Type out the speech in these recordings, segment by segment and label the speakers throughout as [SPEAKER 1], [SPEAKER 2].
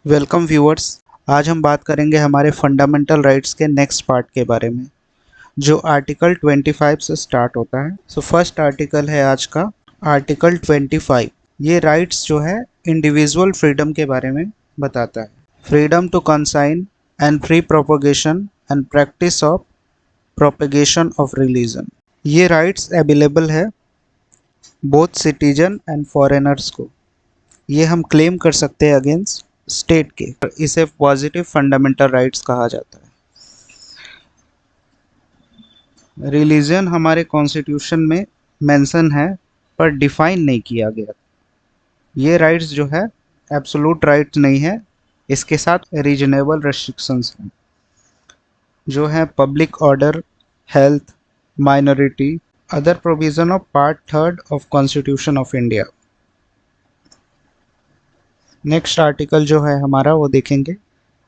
[SPEAKER 1] Welcome viewers. आज हम बात करेंगे हमारे फंडामेंटल राइट्स के नेक्स्ट पार्ट के बारे में, जो आर्टिकल 25 से स्टार्ट होता है। फर्स्ट आर्टिकल है आज का आर्टिकल 25। ये राइट्स जो है इंडिविजुअल फ्रीडम के बारे में बताता है। Freedom to consign and free propagation and practice of propagation of religion. ये राइट्स अवेलेबल है बोथ सिटीजन एंड फॉरेनर्स को। ये हम क्लेम कर सकते हैं अगेंस्ट स्टेट के। इसे पॉजिटिव फंडामेंटल राइट्स कहा जाता है। रिलीजन हमारे कॉन्स्टिट्यूशन में मेंशन है पर डिफाइन नहीं किया गया। ये राइट्स जो है एब्सोल्यूट राइट्स नहीं है, इसके साथ रीजनेबल रेस्ट्रिक्शंस हैं जो है public order, health, minority, other provision of part 3 of constitution of India. Next article जो है हमारा वो देखेंगे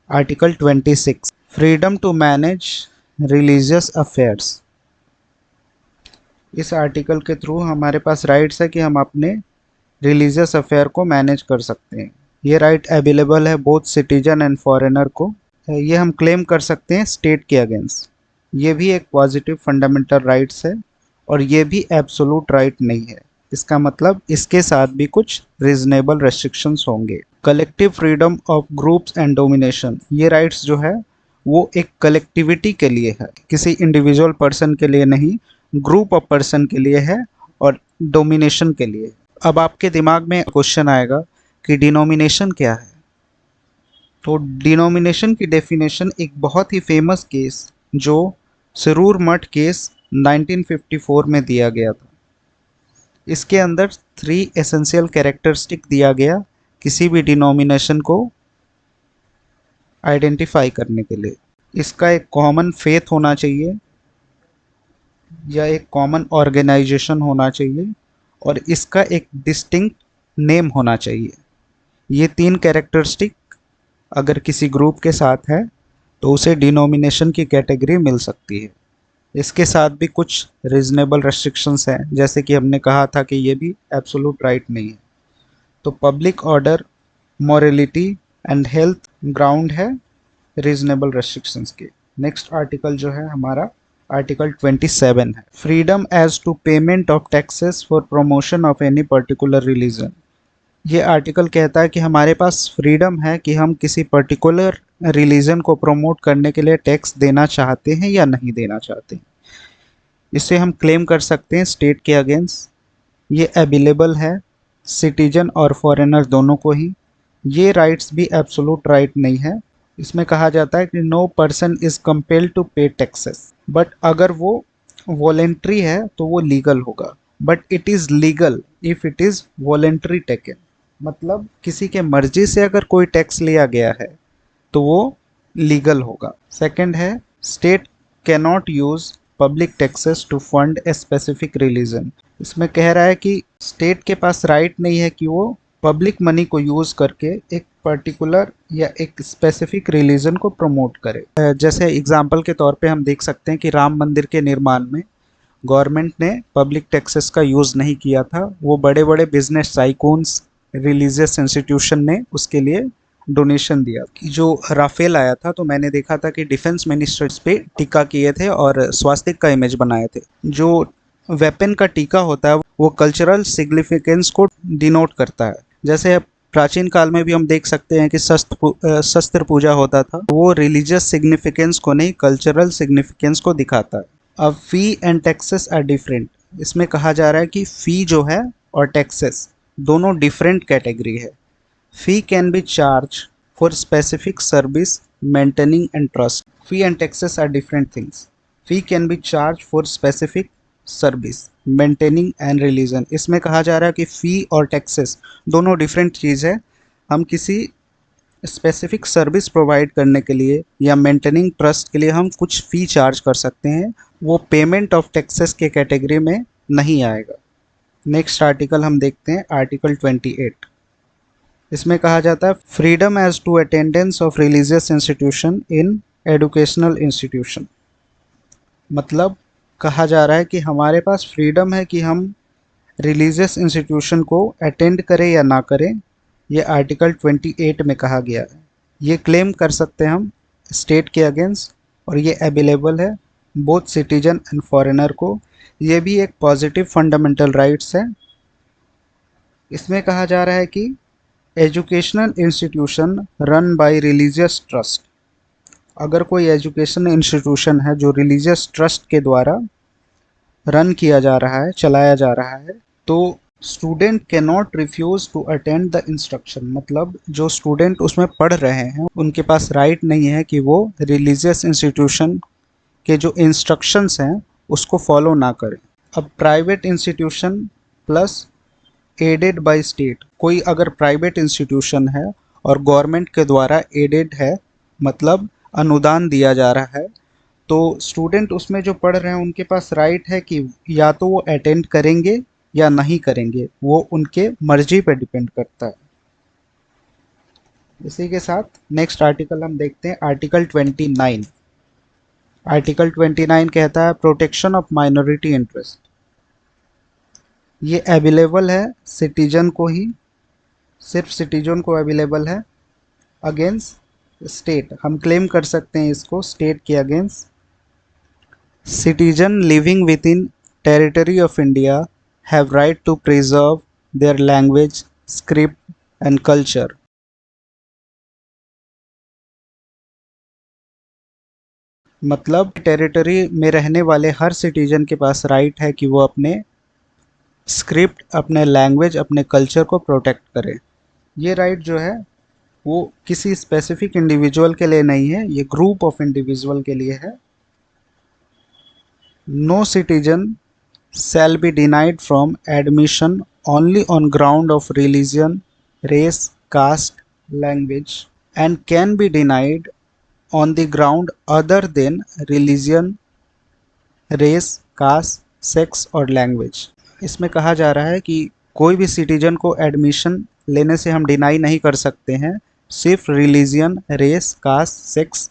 [SPEAKER 1] article 26, freedom to manage religious affairs. इस आर्टिकल के थ्रू हमारे पास राइट्स है कि हम अपने रिलीजियस अफेयर को मैनेज कर सकते हैं। ये राइट अवेलेबल है बोथ सिटीजन एंड फॉरेनर को। ये हम क्लेम कर सकते हैं स्टेट के अगेंस्ट। ये भी एक पॉजिटिव फंडामेंटल राइट्स है और ये भी एब्सोल्यूट राइट नहीं है। इसका मतलब इसके साथ भी कुछ रीजनेबल रेस्ट्रिक्शंस होंगे। Collective freedom of groups and domination. ये राइट्स जो है वो एक कलेक्टिविटी के लिए है, किसी इंडिविजुअल पर्सन के लिए नहीं, ग्रुप ऑफ पर्सन के लिए है और डोमिनेशन के लिए। अब आपके दिमाग में क्वेश्चन आएगा कि डिनोमिनेशन क्या है। तो डिनोमिनेशन की डेफिनेशन एक बहुत ही फेमस केस जो सिरूर मठ केस 1954 में दिया गया था। इसके अंदर 3 एसेंशियल कैरेक्टरिस्टिक दिया गया किसी भी डिनोमिनेशन को आइडेंटिफाई करने के लिए। इसका एक कॉमन फेथ होना चाहिए या एक कॉमन ऑर्गेनाइजेशन होना चाहिए और इसका एक डिस्टिंक्ट नेम होना चाहिए। ये 3 कैरेक्टरिस्टिक अगर किसी ग्रुप के साथ है तो उसे डिनोमिनेशन की कैटेगरी मिल सकती है। इसके साथ भी कुछ रीजनेबल रेस्ट्रिक्शंस हैं, जैसे कि हमने कहा था कि ये भी एब्सोल्यूट राइट नहीं है। तो public order, morality and health ground है रीजनेबल रेस्ट्रिक्शंस के। नेक्स्ट आर्टिकल जो है हमारा आर्टिकल 27 है, freedom as to payment of taxes for promotion of any particular religion. ये आर्टिकल कहता है कि हमारे पास फ्रीडम है कि हम किसी पर्टिकुलर रिलीजन को प्रमोट करने के लिए टैक्स देना चाहते हैं या नहीं देना चाहते हैं। इसे हम क्लेम कर सकते हैं स्टेट के अगेंस्ट। ये अवेलेबल है सिटीजन और फॉरेनर दोनों को ही। ये राइट्स भी एब्सोल्यूट राइट नहीं है। इसमें कहा जाता है कि no person is compelled to pay taxes, but अगर वो वॉलेंट्री है तो वो लीगल होगा। But it is legal if it is voluntary taken. मतलब किसी के मर्जी से अगर कोई टैक्स लिया गया है तो वो लीगल होगा। सेकंड है state can not use public taxes to fund a specific religion. इसमें कह रहा है कि स्टेट के पास राइट नहीं है कि वो पब्लिक मनी को यूज करके एक पर्टिकुलर या एक स्पेसिफिक रिलीजन को प्रमोट करे। जैसे एग्जाम्पल के तौर पे हम देख सकते हैं कि राम मंदिर के निर्माण में गवर्नमेंट ने पब्लिक टैक्सेस का यूज़ नहीं किया था। वो बड़े बड़े बिजनेस टाइकून्स, रिलीजियस इंस्टीट्यूशन ने उसके लिए डोनेशन दिया। जो राफेल आया था तो मैंने देखा था कि डिफेंस मिनिस्टर्स पे टीका किए थे और स्वास्तिक का इमेज बनाए थे। जो वेपन का टीका होता है वो कल्चरल सिग्निफिकेंस को डिनोट करता है। जैसे प्राचीन काल में भी हम देख सकते हैं कि शस्त्र पूजा होता था, वो रिलीजियस सिग्निफिकेंस को नहीं, कल्चरल सिग्निफिकेंस को दिखाता है। अब fee and taxes are different. इसमें कहा जा रहा है कि फ़ी जो है और टैक्सेस दोनों डिफरेंट कैटेगरी है। Fee can be charge for specific service maintaining and trust. Fee and taxes are different things. Fee can be charge for specific service maintaining and religion. इसमें कहा जा रहा है कि फ़ी और टैक्सेस दोनों डिफरेंट चीज़ है। हम किसी स्पेसिफिक सर्विस प्रोवाइड करने के लिए या मेंटेनिंग ट्रस्ट के लिए हम कुछ फ़ी चार्ज कर सकते हैं, वो पेमेंट ऑफ टैक्सेस के कैटेगरी में नहीं आएगा। नेक्स्ट आर्टिकल हम देखते हैं आर्टिकल 28। इसमें कहा जाता है freedom as to attendance of religious institution in educational institution. मतलब कहा जा रहा है कि हमारे पास फ्रीडम है कि हम रिलीजियस इंस्टीट्यूशन को अटेंड करें या ना करें। ये आर्टिकल 28 में कहा गया है। ये क्लेम कर सकते हैं हम स्टेट के अगेंस्ट, और ये अवेलेबल है बोथ सिटीजन एंड फॉरेनर को। ये भी एक पॉजिटिव फंडामेंटल राइट्स है। इसमें कहा जा रहा है कि educational institution run by religious trust, अगर कोई एजुकेशन इंस्टीट्यूशन है जो रिलीजियस ट्रस्ट के द्वारा रन किया जा रहा है, चलाया जा रहा है, तो student can not refuse to attend the instruction, मतलब जो स्टूडेंट उसमें पढ़ रहे हैं उनके पास राइट नहीं है कि वो रिलीजियस इंस्टीट्यूशन के जो इंस्ट्रक्शंस हैं उसको फॉलो ना करें। अब private institution plus aided by state, कोई अगर प्राइवेट इंस्टीट्यूशन है और गवर्नमेंट के द्वारा एडेड है, मतलब अनुदान दिया जा रहा है, तो स्टूडेंट उसमें जो पढ़ रहे हैं उनके पास राइट है कि या तो वो अटेंड करेंगे या नहीं करेंगे, वो उनके मर्जी पे डिपेंड करता है। इसी के साथ नेक्स्ट आर्टिकल हम देखते हैं, आर्टिकल 29। आर्टिकल 29 कहता है प्रोटेक्शन ऑफ माइनॉरिटी इंटरेस्ट। ये अवेलेबल है सिटीजन को ही, सिर्फ सिटीजन को अवेलेबल है अगेंस्ट स्टेट। हम क्लेम कर सकते हैं इसको स्टेट के against. Citizen living with in territory of India have right to preserve their language, script and culture. मतलब टेरिटरी में रहने वाले हर सिटीजन के पास राइट है कि वो अपने स्क्रिप्ट, अपने लैंग्वेज, अपने कल्चर को प्रोटेक्ट करे। ये राइट जो है वो किसी स्पेसिफिक इंडिविजुअल के लिए नहीं है, ये ग्रुप ऑफ इंडिविजुअल के लिए है। No citizen shall be denied from admission only on ground of religion, race, caste, language, and can be denied on the ground other than religion, race, caste, sex और language। इसमें कहा जा रहा है कि कोई भी सिटीजन को एडमिशन लेने से हम डिनाई नहीं कर सकते हैं सिर्फ रिलीजियन, रेस, कास्ट, सेक्स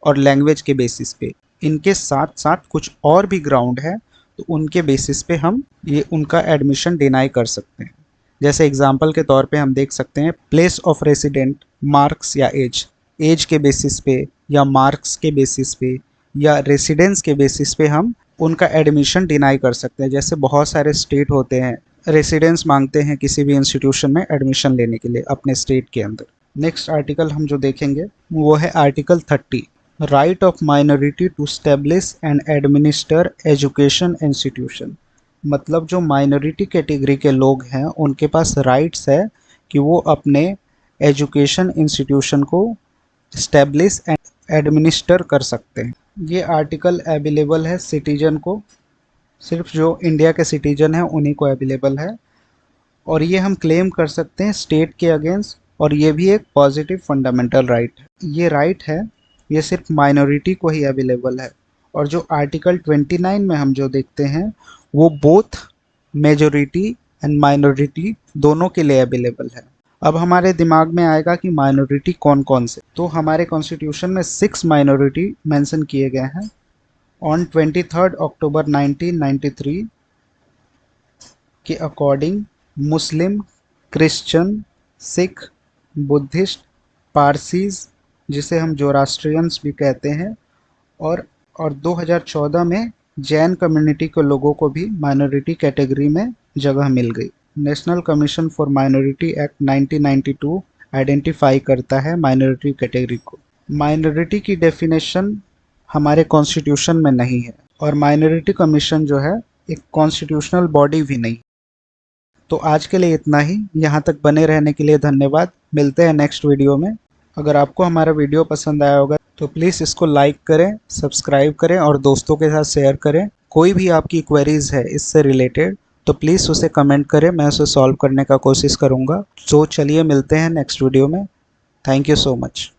[SPEAKER 1] और लैंग्वेज के बेसिस पे। इनके साथ साथ कुछ और भी ग्राउंड है तो उनके बेसिस पे हम ये उनका एडमिशन डिनाई कर सकते हैं। जैसे एग्जांपल के तौर पे हम देख सकते हैं प्लेस ऑफ रेसिडेंट, मार्क्स या एज के बेसिस पे या मार्क्स के बेसिस पे या रेसिडेंस के बेसिस पे हम उनका एडमिशन डिनाई कर सकते हैं। जैसे बहुत सारे स्टेट होते हैं रेसिडेंस मांगते हैं किसी भी इंस्टीट्यूशन में एडमिशन लेने के लिए अपने स्टेट के अंदर। नेक्स्ट आर्टिकल हम जो देखेंगे वो है article 30, right of minority to establish and administer education institution. मतलब जो माइनॉरिटी कैटेगरी के लोग हैं उनके पास राइट्स है कि वो अपने एजुकेशन इंस्टीट्यूशन को स्टैब्लिश एंड एडमिनिस्टर कर सकते हैं। ये आर्टिकल अवेलेबल है सिटीजन को, सिर्फ जो इंडिया के सिटीजन हैं उन्हीं को अवेलेबल है, और ये हम क्लेम कर सकते हैं स्टेट के अगेंस्ट, और ये भी एक पॉजिटिव फंडामेंटल राइट है। ये राइट है, ये सिर्फ माइनॉरिटी को ही अवेलेबल है। और जो आर्टिकल 29 में हम जो देखते हैं वो बोथ मेजॉरिटी एंड माइनॉरिटी दोनों के लिए अवेलेबल है। अब हमारे दिमाग में आएगा कि माइनॉरिटी कौन कौन से, तो हमारे कॉन्स्टिट्यूशन में 6 माइनॉरिटी मेंशन किए गए हैं। ऑन 23 अक्टूबर 1993 के अकॉर्डिंग मुस्लिम, क्रिश्चियन, सिख, बुद्धिस्ट, पारसीज जिसे हम जोरास्ट्रियंस भी कहते हैं, और 2014 में जैन कम्युनिटी के लोगों को भी माइनॉरिटी कैटेगरी में जगह मिल गई। National commission for minority act 1992 identify करता है माइनॉरिटी कैटेगरी को। माइनॉरिटी की डेफिनेशन हमारे कॉन्स्टिट्यूशन में नहीं है, और माइनॉरिटी कमीशन जो है एक कॉन्स्टिट्यूशनल बॉडी भी नहीं। तो आज के लिए इतना ही, यहाँ तक बने रहने के लिए धन्यवाद। मिलते हैं नेक्स्ट वीडियो में। अगर आपको हमारा वीडियो पसंद आया होगा तो प्लीज़ इसको लाइक करें, सब्सक्राइब करें और दोस्तों के साथ शेयर करें। कोई भी आपकी क्वेरीज है इससे रिलेटेड तो प्लीज़ उसे कमेंट करें, मैं उसे सॉल्व करने का कोशिश करूँगा। तो चलिए मिलते हैं नेक्स्ट वीडियो में। Thank you so much.